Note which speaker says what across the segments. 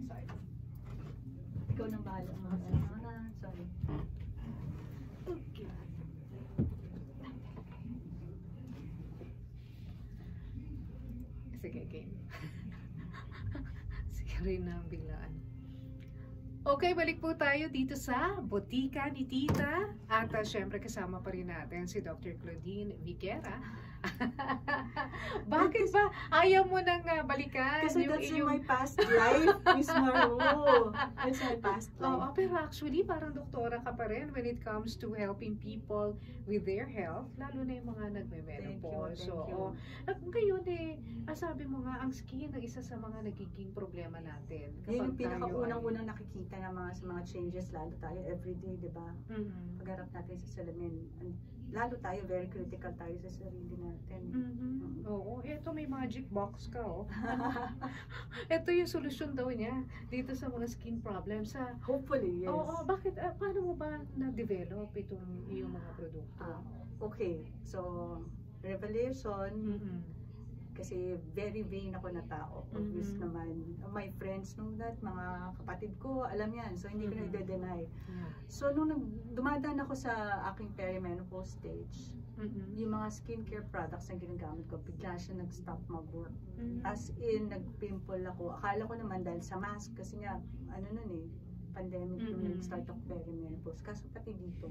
Speaker 1: Sorry.
Speaker 2: Ikaw nang bahala. Sorry.
Speaker 1: Okay. Sige, game. Sige rin na ang biglaan. Okay, balik po tayo dito sa Botika ni Tita. At syempre kasama pa rin natin si Dr. Claudine Viguera. Bakit ba ayaw mo nang balikan?
Speaker 2: Kasi that's in my past life, Miss Maru. That's my past life.
Speaker 1: Oo, pero actually, parang doktora ka pa rin when it comes to helping people with their health, lalo na yung mga nagme-menopause.
Speaker 2: Thank you.
Speaker 1: At ngayon sabi mo nga, ang skin ang isa sa mga nagiging problema natin.
Speaker 2: Yun yung
Speaker 1: Kapag tayo
Speaker 2: pinakaunang-unang nakikita ng sa mga changes, lalo tayo everyday, di ba?
Speaker 1: Mhm.
Speaker 2: Pagharap natin sa salamin, lalo tayo, very critical tayo sa sarili natin.
Speaker 1: Oo, ito may magic box ka, oh. Ito yung solusyon daw niya dito sa mga skin problems.
Speaker 2: Hopefully, yes.
Speaker 1: Oo, bakit? Paano mo ba na-develop itong iyong mga produkto?
Speaker 2: Okay, so, revelation, kasi very vain ako na tao. Obvious naman. My friends know that, mga kapatid ko, alam yan. So, hindi ko na i-deny. So, nung dumadaan ako sa aking perimenopause stage, yung mga skincare products na ginagamit ko, bigla siya nag-stop mag-work. As in, nag-pimple ako. Akala ko naman dahil sa mask, kasi nga, ano nun pandemic nung nag-start ako perimenopause. Kaso pati dito.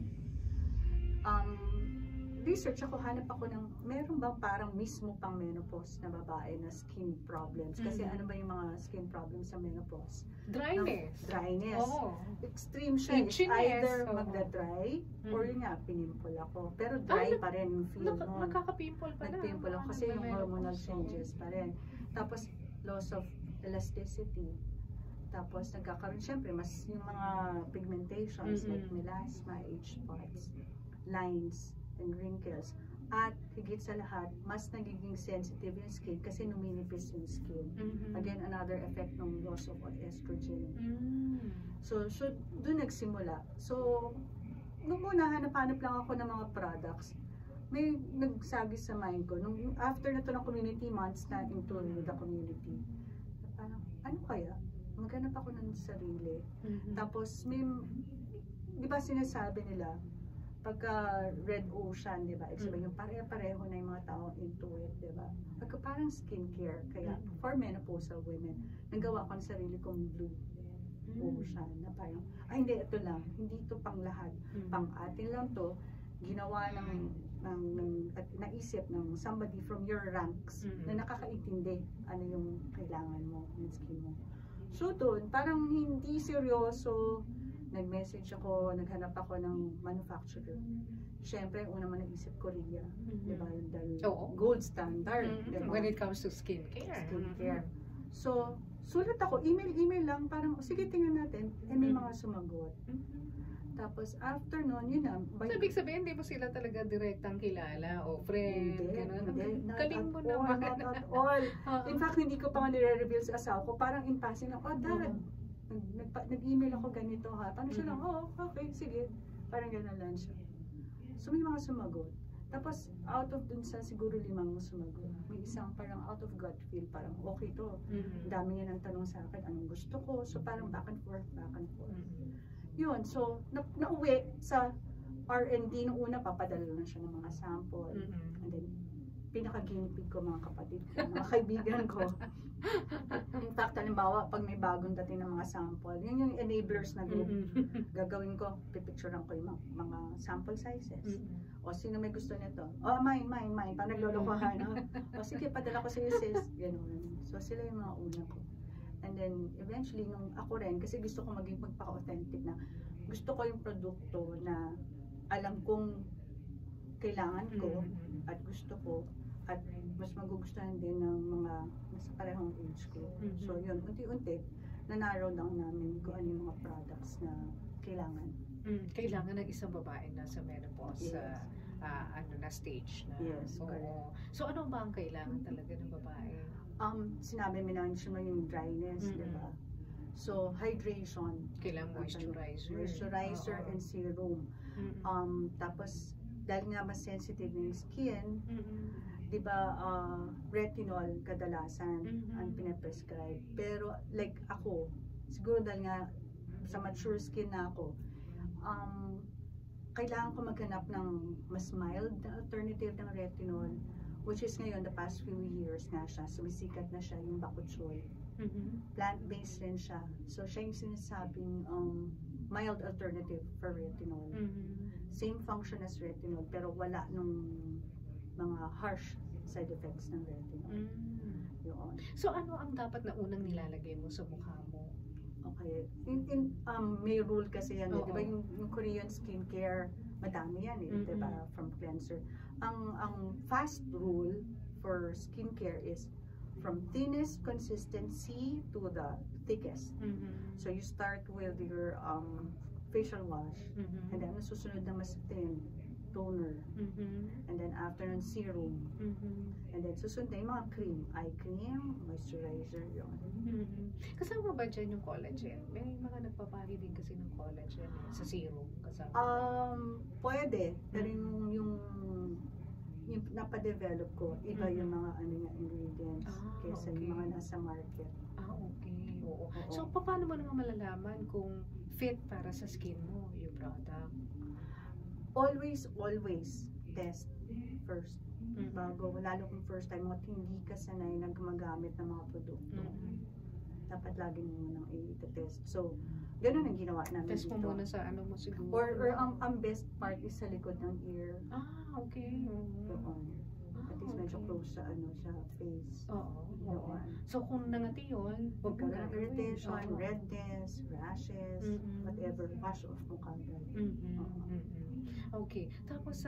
Speaker 2: Research ako, hanap ako ng, meron bang parang mismo pang menopause na babae na skin problems? Kasi ano ba yung mga skin problems sa menopause?
Speaker 1: Dryness.
Speaker 2: Dryness.
Speaker 1: Oo.
Speaker 2: Extreme siya. It's
Speaker 1: Itchiness.
Speaker 2: either magda-dry or yun nga, pinimple ako. Pero dry pa rin yung feel nun.
Speaker 1: Nakaka-pimple pa na.
Speaker 2: Nag-pimple ako kasi yung hormonal changes pa rin. Tapos, loss of elasticity. Tapos, nagkakaroon, syempre, mas yung mga pigmentations like melasma, age spots, lines, and wrinkles. At higit sa lahat, mas nagiging sensitive yung skin kasi numinipis yung skin. Again, another effect ng loss of estrogen. So doon nagsimula. So, nung una, hanap-hanap lang ako ng mga products. May nagsagi sa mind ko. Nung after na to ng community months na into the community, parang, ano kaya? Maghanap ako ng sarili. Tapos, may, di ba sinasabi nila, pagka red ocean, di ba? Yung pareho na yung mga tao into it, di ba? Pagka parang skincare, kaya for menopausal women, nagawa ko ng sarili kong blue ocean na parang, hindi, ito lang, hindi ito pang lahat. Pang atin lang to, ginawa at naisip ng somebody from your ranks na nakakaintindi ano yung kailangan mo, yung skin mo. So doon, parang hindi seryoso, nag-message ako, naghanap ako ng manufacturer. Siyempre, una man naisip Korea. Diba? Dahil gold standard. Diba?
Speaker 1: When it comes to skincare.
Speaker 2: So, sulat ako, email lang, parang, sige, tingnan natin. May mga sumagot. Tapos, after nun, yun na.
Speaker 1: So, ibig sabihin, hindi mo sila talaga direktang kilala o friend, gano'n. Galing mo naman.
Speaker 2: Not at all. In fact, hindi ko pa nga nire-reveal sa asawa ko. Parang in passing lang, dad, nag-email ako ganito ha. Paano siya lang, okay, sige. Parang gano'n lang siya. So may mga sumagot. Tapos out of dun sa siguro 5 sumagot, may isang parang out of gut feel, parang okay to. Dami niya ng tanong sa akin, anong gusto ko. So parang back and forth. Yun, so nauwi sa R&D nung una, papadala lang siya ng mga sample. And then, pinaka-ginipig ko mga kapatid ko, mga kaibigan ko. In fact, halimbawa, pag may bagong dating ng mga sample, yun yung enablers na group. Gagawin ko, pipicturean ko yung mga sample sizes. O sino may gusto nito? Mine. Parang naglolokohan. O sige, padala ko sa iyo sis. Ganun. So sila yung mga una ko. And then, eventually, nung ako rin, kasi gusto ko maging magpaka-authentic na, gusto ko yung produkto na alam kong kailangan ko at gusto ko at mas magugustuhan din ng mga nasa parehong age ko. So yun, unti-unti, na-narrow down namin kung ano yung mga products na kailangan.
Speaker 1: Kailangan ng isang babae na sa menopause na stage na.
Speaker 2: Yes, correct.
Speaker 1: So ano ba ang kailangan talaga ng babae?
Speaker 2: Sinabi mo na yung dryness, di ba? So, hydration.
Speaker 1: Kailangan
Speaker 2: moisturizer and serum. Tapos, dahil nga mas sensitive na yung skin, di ba, retinol kadalasan ang pinaprescribe. Pero, like ako, siguro dahil nga sa mature skin na ako, kailangan ko maghanap ng mas mild na alternative ng retinol, which is ngayon, the past few years nga siya, sumisikat na siya yung Bakuchiol. Plant-based rin siya. So, siya yung sinasabing mild alternative for retinol. Same function as retinol, pero wala nung mga harsh side effects ng retinol. Yun.
Speaker 1: So, ano ang dapat na unang nilalagay mo sa mukha mo?
Speaker 2: Okay. May rule kasi yan, di ba? Yung Korean skincare, madami yan di ba? From cleanser. Ang fast rule for skincare is from thinnest consistency to the thickest. So you start with your facial wash, and then susunod na mas thin, toner, and then after ng serum, and then susunod na yung mga cream, eye cream, moisturizer, yun.
Speaker 1: Kasama ba dyan yung collagen? May mga nagpapari din kasi ng collagen sa serum kasama.
Speaker 2: Pwede, pero yung napadevelop ko, iba yung mga ingredients kaysa yung mga nasa market.
Speaker 1: Okay. Oo. So, paano mo naman malalaman kung fit para sa skin mo yung product?
Speaker 2: Always test first. Bago, lalo kung first time mo, hindi ka sanay na gumagamit ng mga produkto. Dapat lagi mo munang i-test. So, ganun ang ginawa namin
Speaker 1: Test
Speaker 2: dito.
Speaker 1: mo muna sa ano mo siguro.
Speaker 2: Or ang best part is sa likod ng ear.
Speaker 1: Okay.
Speaker 2: At least medyo close sa sa face.
Speaker 1: Oo. So, kung nangati yun, huwag mo
Speaker 2: Magkaroon ng irritation, redness, rashes, whatever, wash off mo kagad.
Speaker 1: Okay. Tapos,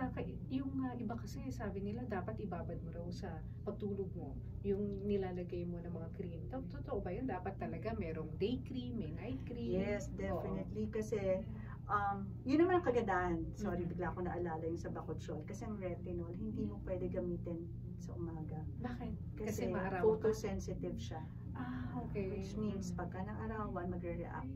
Speaker 1: yung iba kasi, sabi nila, dapat ibabad mo raw sa pagtulog mo. Yung nilalagay mo ng mga cream. Totoo ba yun? Dapat talaga merong day cream, may night cream?
Speaker 2: Yes, definitely. Kasi, yun naman ang kagandahan. Sorry, bigla ko naalala yung sa Bakuchiol. Kasi ang retinol, hindi mo pwede gamitin sa umaga.
Speaker 1: Bakit?
Speaker 2: Kasi
Speaker 1: maarawan ka?
Speaker 2: photosensitive siya.
Speaker 1: Okay.
Speaker 2: Which means, pagka naarawan, magre-react.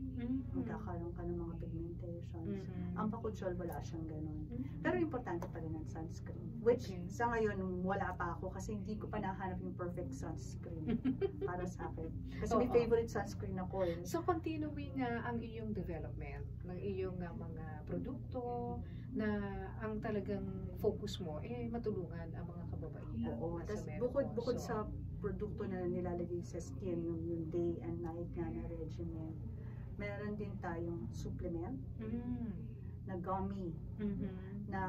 Speaker 2: Magkakaroon ka ng mga pigmentations. Ang Bakuchiol, wala siyang ganun. Pero importante pa rin ang sunscreen. Which, sa ngayon, wala pa ako kasi hindi ko pa nahanap yung perfect sunscreen para sa akin. Kasi may favorite sunscreen ako eh.
Speaker 1: So, continuing ang iyong development ng iyong mga produkto na ang talagang focus mo matulungan ang mga kababaihan.
Speaker 2: Oo. Tapos bukod sa produkto na nilalagay sa skin, yung day and night nga na regimen, meron din tayong supplement na gummy na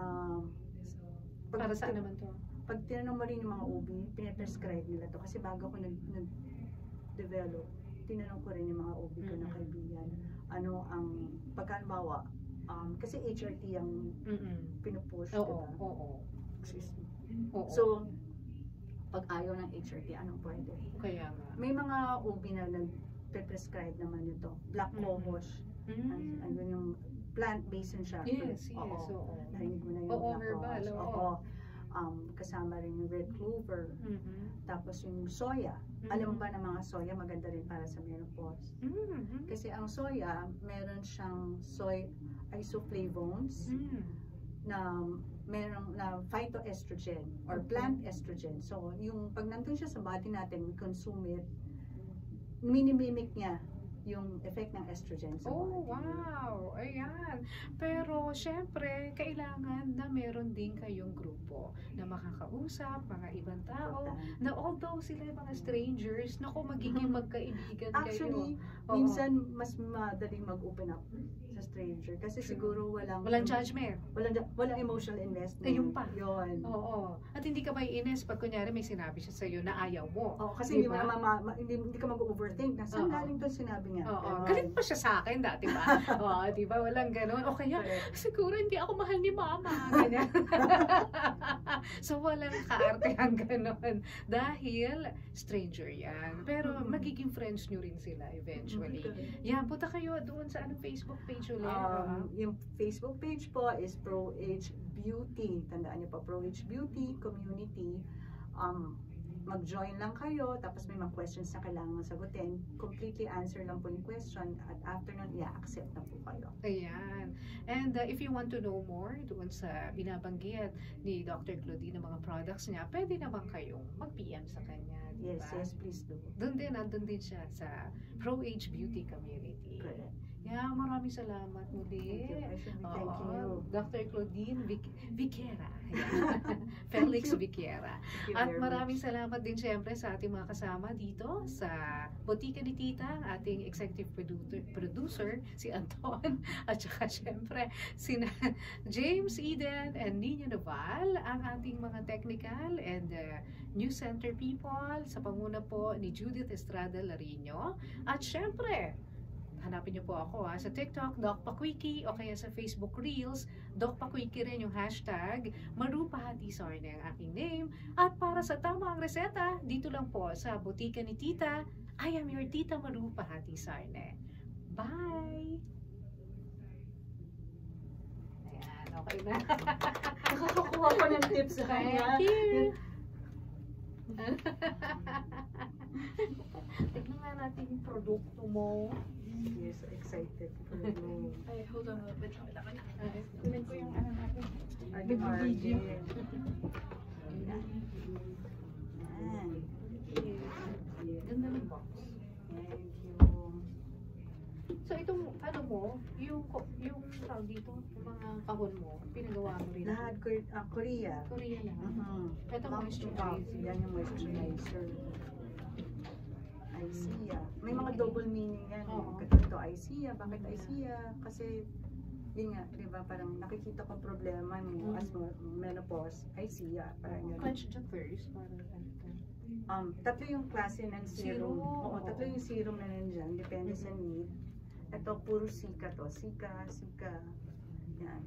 Speaker 1: para saan naman to?
Speaker 2: Pag tinanong mo rin yung mga OB, pinaprescribe nila to kasi bago ako nag-develop, tinanong ko rin yung mga OB ko na kaibigan ano ang pagkalimbawa kasi HRT ang pinupush, diba? Excuse me. So, pag ayaw ng HRT, anong pwede?
Speaker 1: Kaya nga.
Speaker 2: May mga OB na nag-prescribe naman ito. Black cohosh. Ayun yung plant-based siya.
Speaker 1: Yes.
Speaker 2: Narinig mo na yung black
Speaker 1: herbal.
Speaker 2: cohosh. Kasama rin yung red clover. Tapos yung soya. Alam mo ba na mga soya maganda rin para sa menopause? Kasi ang soya, meron siyang soy isoflavones na merong phytoestrogen or plant estrogen. So, yung pag nandun siya sa body natin, we consume it, minimimic niya yung effect ng estrogen sa body.
Speaker 1: Wow! Ayan. Pero, syempre, kailangan na meron din kayong grupo na makakausap, mga ibang tao, na although sila yung mga strangers, naku, magiging magkaibigan kayo.
Speaker 2: Actually, minsan, mas madaling mag-open up sa stranger. Kasi siguro
Speaker 1: walang judgment.
Speaker 2: Walang emotional investment.
Speaker 1: Ayun pa.
Speaker 2: Yun.
Speaker 1: Oo. At hindi ka maiinis pag kunyari may sinabi siya sa'yo na ayaw mo.
Speaker 2: Oo, kasi diba? hindi ka mag-overthink na saan galing to sinabi niya.
Speaker 1: Oo. Galit pa siya sa akin dati ba? Oo, di ba? Walang ganun. O kaya, siguro hindi ako mahal ni mama. Ganyan. So, walang kaartehan ganun. Dahil, stranger yan. Pero, magiging friends nyo rin sila eventually. Yan, punta kayo doon sa anong Facebook page ulit.
Speaker 2: Yung Facebook page po is Pro Age Beauty. Tandaan niyo po, Pro Age Beauty Community. mag-join lang kayo, tapos may mga questions na kailangan sagutin. Completely answer lang po yung question at after nun, i-accept na po kayo.
Speaker 1: Ayan. And if you want to know more doon sa binabanggit ni Dr. Claudine ng mga products niya, pwede naman kayong mag-PM sa kanya. Diba?
Speaker 2: Yes, please do.
Speaker 1: Nandun din siya sa Pro-Age Beauty Community.
Speaker 2: Correct.
Speaker 1: Yeah, maraming salamat muli.
Speaker 2: Thank you.
Speaker 1: Dr. Claudine Viquera. Felix Viquera. At maraming salamat din siyempre sa ating mga kasama dito sa Botika ni Tita, ating executive producer, si Anton, at saka siyempre si James Eden and Nina Noval, ang ating mga technical and news center people, sa panguna po ni Judith Estrada Larino. At siyempre, hanapin niyo po ako sa TikTok, Doc Pakwiki, o kaya sa Facebook Reels, Doc Pakwiki rin yung hashtag, Maru Pahati Sarne ang aking name. At para sa tamang reseta, dito lang po sa Botika ni Tita, I am your Tita Maru Pahati Sarne. Bye! Ayan, okay na.
Speaker 2: Nakakakuha ko ng tips sa kanya.
Speaker 1: Thank you! Tignan nga natin yung produkto mo.
Speaker 2: Yes, excited for you.
Speaker 3: Ay, hold on. Wait lang. Kunin ko yung ano natin.
Speaker 2: Video.
Speaker 1: Ganda ng box.
Speaker 2: Thank you.
Speaker 1: So itong ano mo, yung tawag dito, yung mga kahon mo, pinagawa mo rin.
Speaker 2: Lahat Korea.
Speaker 1: Korea lang. Ito moisturizer.
Speaker 2: Yan yung moisturizer. ICEA. May mga double meaning yan.
Speaker 1: Oo.
Speaker 2: Ito ICEA. Bakit ICEA? Kasi, yun nga, di ba, parang nakikita kong problema mo as menopause, ICEA. Parang yan.
Speaker 1: Quench the thirst. Parang
Speaker 2: Tatlo yung klase ng serum.
Speaker 1: Serum.
Speaker 2: Oo, tatlo yung serum na nandyan. Depende sa need. Ito, puro Sika to. Sika. Yan.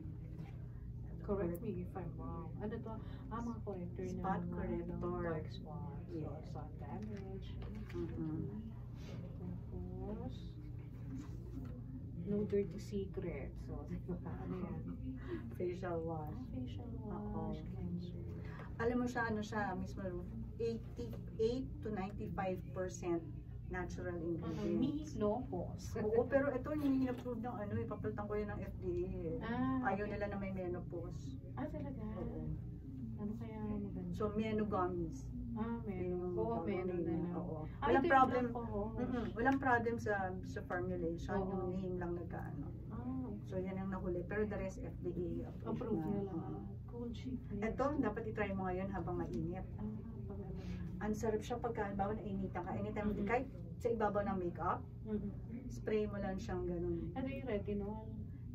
Speaker 1: correct me if I'm wrong. Ano to? Mga corrector na
Speaker 2: Spot
Speaker 1: mga,
Speaker 2: corrector.
Speaker 1: dark spots,
Speaker 2: Yes.
Speaker 1: or sun damage. Tapos, no dirty secrets. So, ano yan?
Speaker 2: Facial wash.
Speaker 1: Facial
Speaker 2: Oo.
Speaker 1: wash, cleanser.
Speaker 2: Alam mo siya, ano siya, Miss Maru, 88 to 95% natural ingredients.
Speaker 1: Menopause.
Speaker 2: Oo, pero ito yung in-approve ng ano, papalitan ko yun ng FDA. Ayaw nila na may menopause.
Speaker 1: Talaga?
Speaker 2: Oo.
Speaker 1: Ano kaya maganda?
Speaker 2: So, menogummies.
Speaker 1: Meron. Oo, meron na lang.
Speaker 2: Oo.
Speaker 1: Ito
Speaker 2: Walang
Speaker 1: yung
Speaker 2: problem.
Speaker 1: black
Speaker 2: Walang problem sa formulation.
Speaker 1: Oo.
Speaker 2: Yung name lang nagkaano.
Speaker 1: okay.
Speaker 2: So, yan ang nahuli. Pero the rest, FDA
Speaker 1: Approve
Speaker 2: na.
Speaker 1: nila
Speaker 2: Oo.
Speaker 1: lang. Cold sheet.
Speaker 2: Ito, dapat itry mo ngayon habang mainit. Ang sarap siya pagka, halimbawa nainitan ka. Anytime, kahit sa ibabaw ng makeup, spray mo lang siyang ganun.
Speaker 1: Ano yung retinol?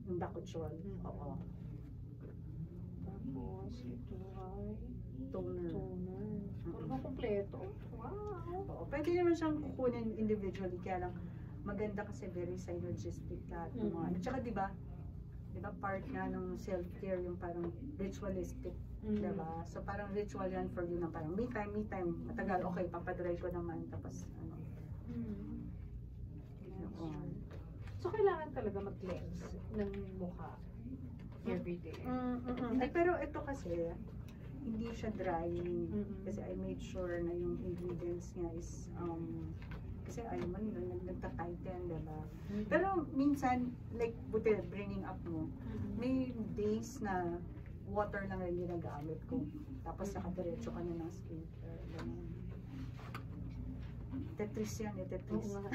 Speaker 2: Yung Bakuchiol. Oo.
Speaker 1: Tapos, ito ay
Speaker 2: Toner.
Speaker 1: toner. Parang kompleto. Wow!
Speaker 2: Oo. Pwede naman siyang kukunin individually, kaya lang maganda kasi very synergistic lahat ng mga ano. Tsaka di ba part nga ng self-care yung parang ritualistic, diba? So parang ritual yan for you na parang me time, matagal, okay, papadry ko naman, tapos ano.
Speaker 1: So, kailangan talaga mag-cleanse ng mukha everyday.
Speaker 2: Ay, pero ito kasi, hindi siya drying. Kasi I made sure na yung ingredients niya is, kasi ayaw man yun, nagtatighten, diba? Pero minsan, like, buti, bringing up mo, may days na water lang rin ginagamit ko. Tapos nakadiretso ka na ng skincare. Ganun. Tetris yan, Tetris.
Speaker 1: Oo nga.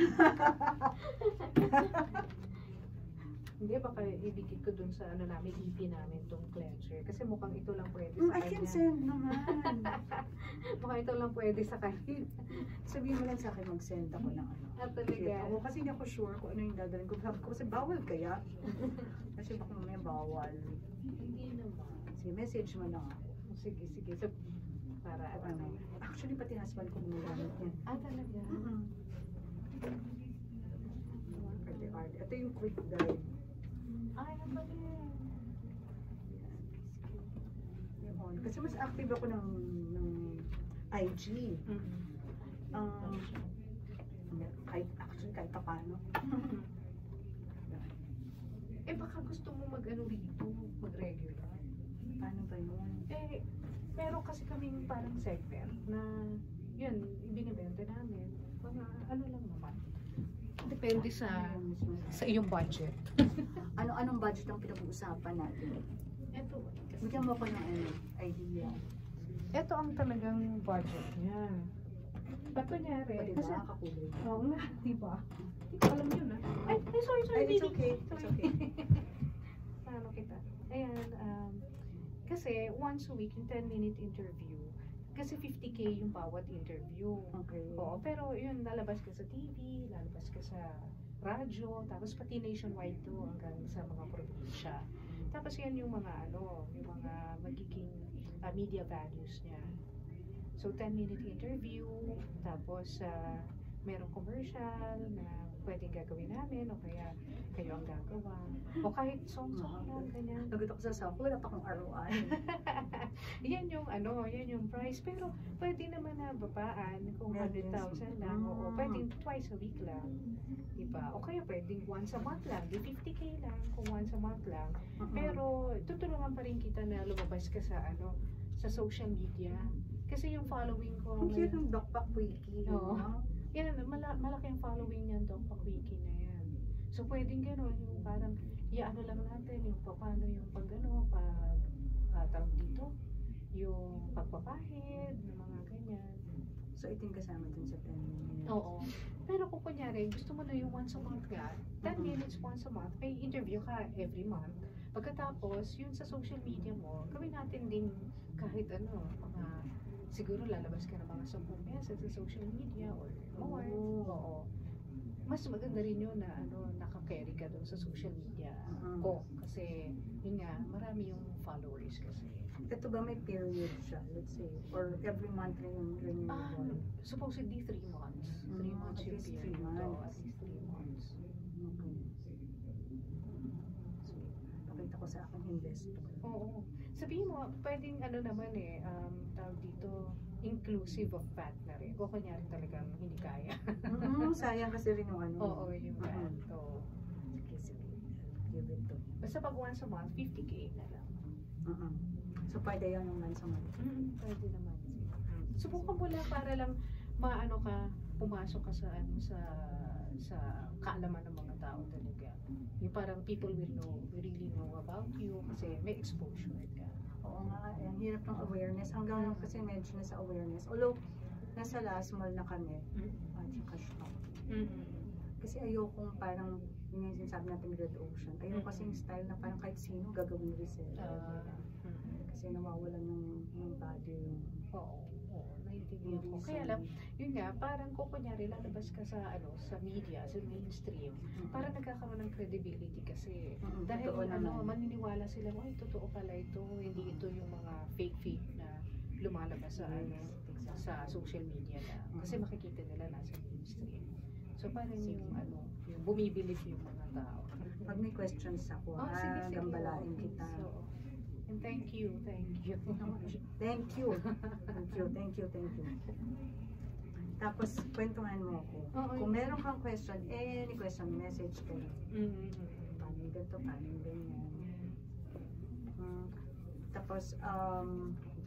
Speaker 1: Hindi, baka ibigay ko dun sa namin, EP namin tong cleanser. Kasi mukhang ito lang pwede sa
Speaker 2: I
Speaker 1: kanya.
Speaker 2: can send naman.
Speaker 1: Mukhang ito lang pwede sa kanya.
Speaker 2: Sabihin mo lang sa akin, mag-send ako ng ano.
Speaker 1: Talaga.
Speaker 2: Ako kasi hindi ako sure kung ano yung dadalhin ko. Sabi ko kasi bawal kaya. Kasi baka mamaya bawal.
Speaker 1: Hindi naman.
Speaker 2: Sige, message mo lang ako.
Speaker 1: Sige. So, para
Speaker 2: Ano. Actually, pati husband ko gumagamit yan.
Speaker 1: talaga?
Speaker 2: Arte. Ito yung quick guide.
Speaker 1: Ano ba yun?
Speaker 2: Yun. Kasi mas active ako ng IG. Kahit pa paano.
Speaker 1: Baka gusto mo mag-ano dito, mag-regular.
Speaker 2: Paano ba yun?
Speaker 1: Meron kasi kaming parang segment na yun, binibenta namin. Mga ano lang naman. Depende sa iyong budget.
Speaker 2: Anong budget ang pinag-uusapan natin?
Speaker 1: Ito,
Speaker 2: Bigyan mo ko ng idea.
Speaker 1: ito ang talagang budget niya. Ba't kunyari?
Speaker 2: Pwede
Speaker 1: Kasi,
Speaker 2: ba? Kakulay.
Speaker 1: oo nga, diba? Hindi ko alam yun Ay, sorry,
Speaker 2: Ay, it's
Speaker 1: baby.
Speaker 2: okay. It's
Speaker 1: Sorry.
Speaker 2: okay.
Speaker 1: Ano kita? Ayan, kasi once a week, yung 10-minute interview, kasi 50K yung bawat interview.
Speaker 2: Okay.
Speaker 1: Oo, pero yun, lalabas ka sa TV, lalabas ka sa radyo, tapos pati nationwide to hanggang sa mga probinsya. Tapos yan yung mga yung mga magiging media values niya. So 10-minute interview, tapos merong commercial na pwedeng gagawin namin o kaya kayo ang gagawa. O kahit song-song lang, ganyan.
Speaker 2: Nagod ako sa sako, wala pa akong ROI.
Speaker 1: yan yung price. Pero pwede naman na babaan kung 100,000 lang. O pwedeng twice a week lang. Diba? O kaya pwedeng once a month lang. Di 50K lang kung once a month lang. Pero tutulungan pa rin kita na lumabas ka sa sa social media. Kasi yung following ko.
Speaker 2: Ang cute ng Dokpak Wiki.
Speaker 1: Oo. Yan, malaki ang following niyan, Dokpak Wiki na yan. So pwedeng gano'n, yung parang, ano lang natin, yung paano yung tawag dito, yung pagpapahid, ng mga ganyan.
Speaker 2: So ito yung kasama dun sa 10 minutes.
Speaker 1: Oo. Pero kung kunyari, gusto mo na yung once a month ka, 10 minutes once a month, may interview ka every month. Pagkatapos, yun sa social media mo, gawin natin din kahit mga, siguro lalabas ka ng mga 10 beses sa social media or more. Oo. Mas maganda rin yun na naka-carry ka doon sa social media ko. Kasi, yun nga, marami yung followers kasi.
Speaker 2: Ito ba may period siya, let's say? Or every month rin yung renewal?
Speaker 1: Supposedly 3 months. 3 months
Speaker 2: at
Speaker 1: yung
Speaker 2: least
Speaker 1: period.
Speaker 2: 3 months.
Speaker 1: At least 3 months.
Speaker 2: Okay. So, pakita ko sa aking investor.
Speaker 1: Oo. Sabihin mo, pwedeng naman tawag dito, inclusive of fat na rin. Kung kunyari talagang hindi kaya.
Speaker 2: Sayang kasi rin yung
Speaker 1: Oo, yung fat. Oo.
Speaker 2: Sige. Give it to.
Speaker 1: Basta pag once a month, 50K na lang.
Speaker 2: So pwede yan yung once a month?
Speaker 1: Pwede naman. Subukan mo lang para lang pumasok ka sa sa kaalaman ng mga tao talaga. Yung parang people will really know about you kasi may exposure ka.
Speaker 2: Oo nga, ang hirap ng awareness. Hanggang kasi medyo nasa awareness. Although, nasa last mall na kami, at saka shop. Kasi ayokong parang, yun yung sinasabi natin red ocean. Ayoko kasi yung style na parang kahit sino gagawin reseller. Kasi nawawalan ng value yung
Speaker 1: Naiintindihan ko. Kaya lang, yun nga, parang kung kunyari lalabas ka sa media, sa mainstream, parang nagkakaroon ng credibility kasi dahil maniniwala sila, ay totoo pala ito, hindi ito yung mga fake na lumalabas sa sa social media na kasi makikita nila nasa mainstream. So parang yung bumibilib yung mga tao.
Speaker 2: Pag may questions ako,
Speaker 1: sige.
Speaker 2: gambalain kita.
Speaker 1: So, and thank you.
Speaker 2: Thank you. Tapos, kwentuhan mo ako. Kung meron kang question, any question, message ka. Paano yung ganito, paano yung ganyan.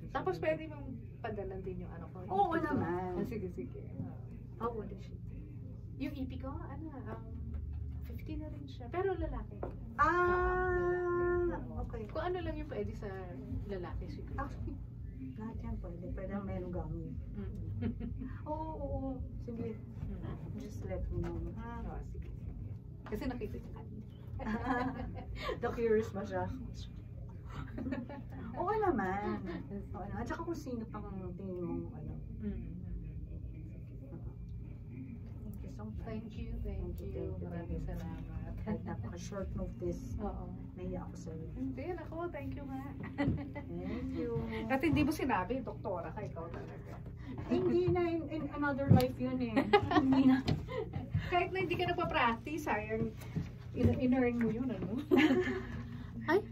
Speaker 1: Tapos pwede mong padalan din yung ko.
Speaker 2: Oo naman.
Speaker 1: Sige.
Speaker 2: What is it?
Speaker 1: Yung EP ko, 50 na rin siya. Pero lalaki.
Speaker 2: Okay.
Speaker 1: Kung ano lang yung pwede sa lalaki siguro.
Speaker 2: Actually, lahat yan pwede. Pwede ang meron gamit. Oo. Sige. Just let me know.
Speaker 1: Sige. Kasi nakita niya kanina.
Speaker 2: The-curious ba siya? Oo naman. At saka kung sino pang tingin mong
Speaker 1: Thank you. Maraming salamat.
Speaker 2: Kahit napaka-short notice.
Speaker 1: Oo.
Speaker 2: Nahiya ako sa'yo.
Speaker 1: Hindi, thank you nga.
Speaker 2: Thank you.
Speaker 1: At hindi mo sinabi, doktora ka, ikaw talaga.
Speaker 2: Hindi na, in another life yun eh. Hindi na.
Speaker 1: Kahit na hindi ka nagpa-practice, sayang in-earn mo yun, Ay,